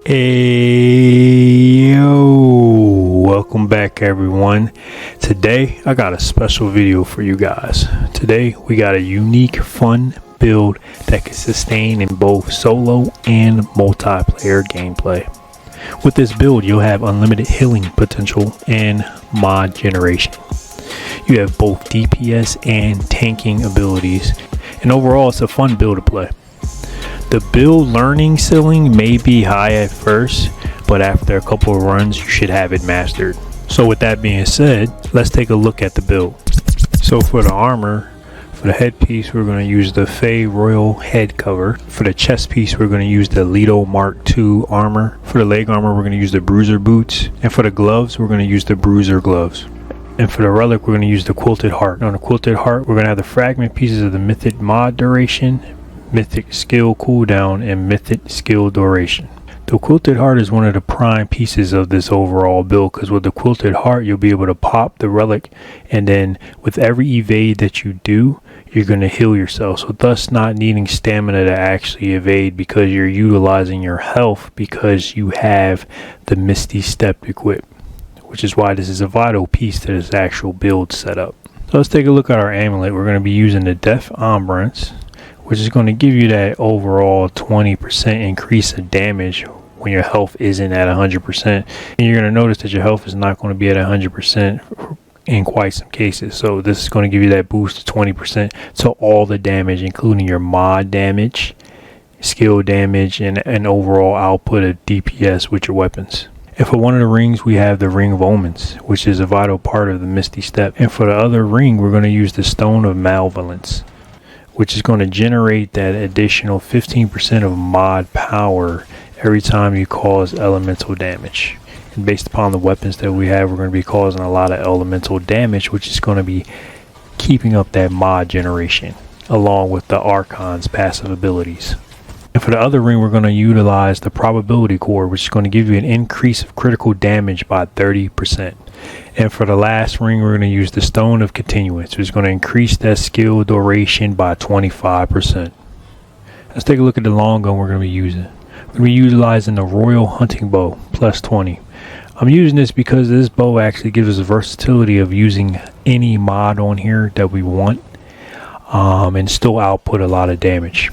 Hey yo, welcome back everyone. Today I got a special video for you guys. Today we got a unique fun build that can sustain in both solo and multiplayer gameplay. With this build you'll have unlimited healing potential and mod generation. You have both DPS and tanking abilities, and overall it's a fun build to play. The build learning ceiling may be high at first, but after a couple of runs you should have it mastered. So with that being said, let's take a look at the build. So for the armor, for the headpiece we're going to use the Fey Royal head cover. For the chest piece we're going to use the Leto Mark II armor. For the leg armor we're going to use the Bruiser boots. And for the gloves we're going to use the Bruiser gloves. And for the relic we're going to use the Quilted Heart. On the Quilted Heart we're going to have the fragment pieces of the Mythic mod duration, Mythic skill cooldown, and Mythic skill duration. The Quilted Heart is one of the prime pieces of this overall build, because with the Quilted Heart you'll be able to pop the relic, and then with every evade that you do you're going to heal yourself, so thus not needing stamina to actually evade because you're utilizing your health because you have the Misty step equipped, which is why this is a vital piece to this actual build setup. So let's take a look at our amulet. We're going to be using the Death Ombrance, which is going to give you that overall 20% increase of damage when your health isn't at 100%. And you're going to notice that your health is not going to be at 100% in quite some cases. So this is going to give you that boost of 20% to all the damage, including your mod damage, skill damage, and an overall output of DPS with your weapons. And for one of the rings we have the Ring of Omens, which is a vital part of the Misty step. And for the other ring we're going to use the Stone of Malevolence, which is going to generate that additional 15% of mod power every time you cause elemental damage. And based upon the weapons that we have, we're going to be causing a lot of elemental damage, which is going to be keeping up that mod generation along with the Archon's passive abilities. And for the other ring we're going to utilize the Probability Core, which is going to give you an increase of critical damage by 30%. And for the last ring we're going to use the Stone of Continuance, which is going to increase that skill duration by 25%. Let's take a look at the long gun we're going to be using. We're going to be utilizing the Royal Hunting Bow plus 20. I'm using this because this bow actually gives us the versatility of using any mod on here that we want, and still output a lot of damage.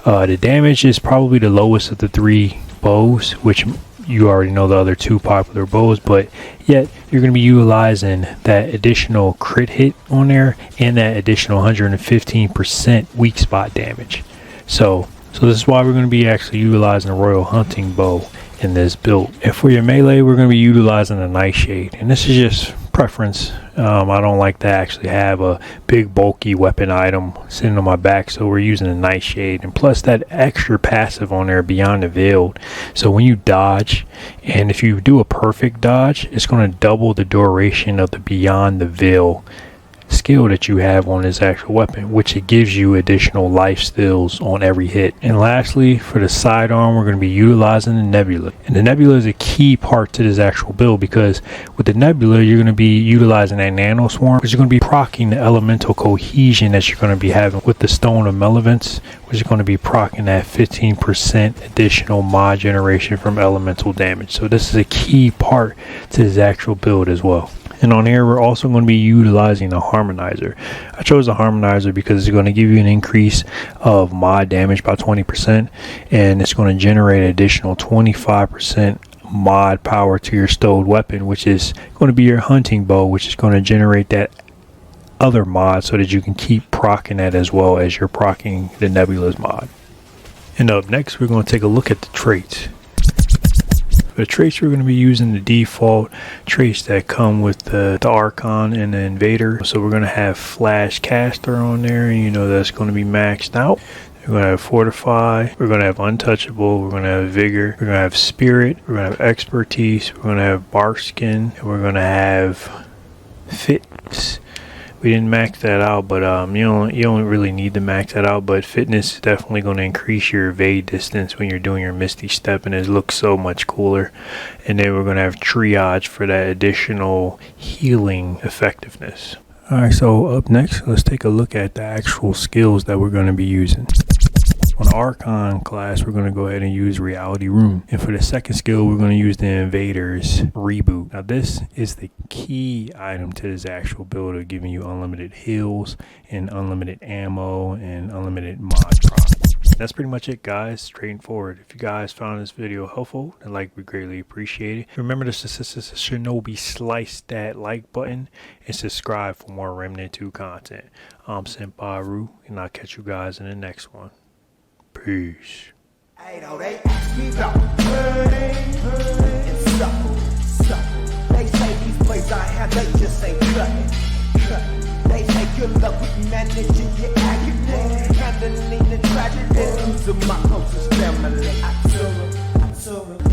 The damage is probably the lowest of the three bows, which you already know the other two popular bows, but yet you're going to be utilizing that additional crit hit on there and that additional 115% weak spot damage. So this is why we're going to be actually utilizing a Royal Hunting Bow in this build. And for your melee we're going to be utilizing a Nightshade, and this is just preference. I don't like to actually have a big bulky weapon item sitting on my back, so we're using a Nightshade, and plus that extra passive on there, Beyond the Veiled. So when you dodge, and if you do a perfect dodge, it's going to double the duration of the Beyond the Veil skill that you have on this actual weapon, which it gives you additional life steals on every hit. And lastly, for the sidearm we're going to be utilizing the Nebula, and the Nebula is a key part to this actual build, because with the Nebula you're going to be utilizing that Nano Swarm, which is going to be proccing the elemental cohesion that you're going to be having with the Stone of Malevolence, which is going to be proccing that 15% additional mod generation from elemental damage. So this is a key part to this actual build as well. And on here we're also going to be utilizing the Harmonizer. I chose the Harmonizer because it's going to give you an increase of mod damage by 20%, and it's going to generate an additional 25% mod power to your stowed weapon, which is going to be your hunting bow, which is going to generate that other mod so that you can keep proccing that as well as you're proccing the Nebula's mod. And up next we're going to take a look at the traits. For the traits we're going to be using the default traits that come with the Archon and the Invader. So we're going to have Flash Caster on there, and you know that's going to be maxed out. We're going to have Fortify, we're going to have Untouchable, we're going to have Vigor, we're going to have Spirit, we're going to have Expertise, we're going to have Barkskin, and we're going to have Fitness. We didn't max that out, but you don't really need to max that out, but Fitness is definitely going to increase your evade distance when you're doing your Misty step, and it looks so much cooler. And then we're going to have Triage for that additional healing effectiveness. Alright, so up next let's take a look at the actual skills that we're going to be using. On the Archon class, we're going to go ahead and use Reality Room. And for the second skill, we're going to use the Invaders Reboot. Now this is the key item to this actual builder, giving you unlimited heals and unlimited ammo and unlimited mod drop. That's pretty much it, guys. Straightforward. If you guys found this video helpful, then we greatly appreciate it. Remember to Shinobi slice that like button and subscribe for more Remnant 2 content. I'm Senpai Ru, and I'll catch you guys in the next one. Peace. They ask me about and supple. They say these plays I have, they just ain't cutting. They say good luck with managing your agony, handling the tragedy. These are my closest family. I told them.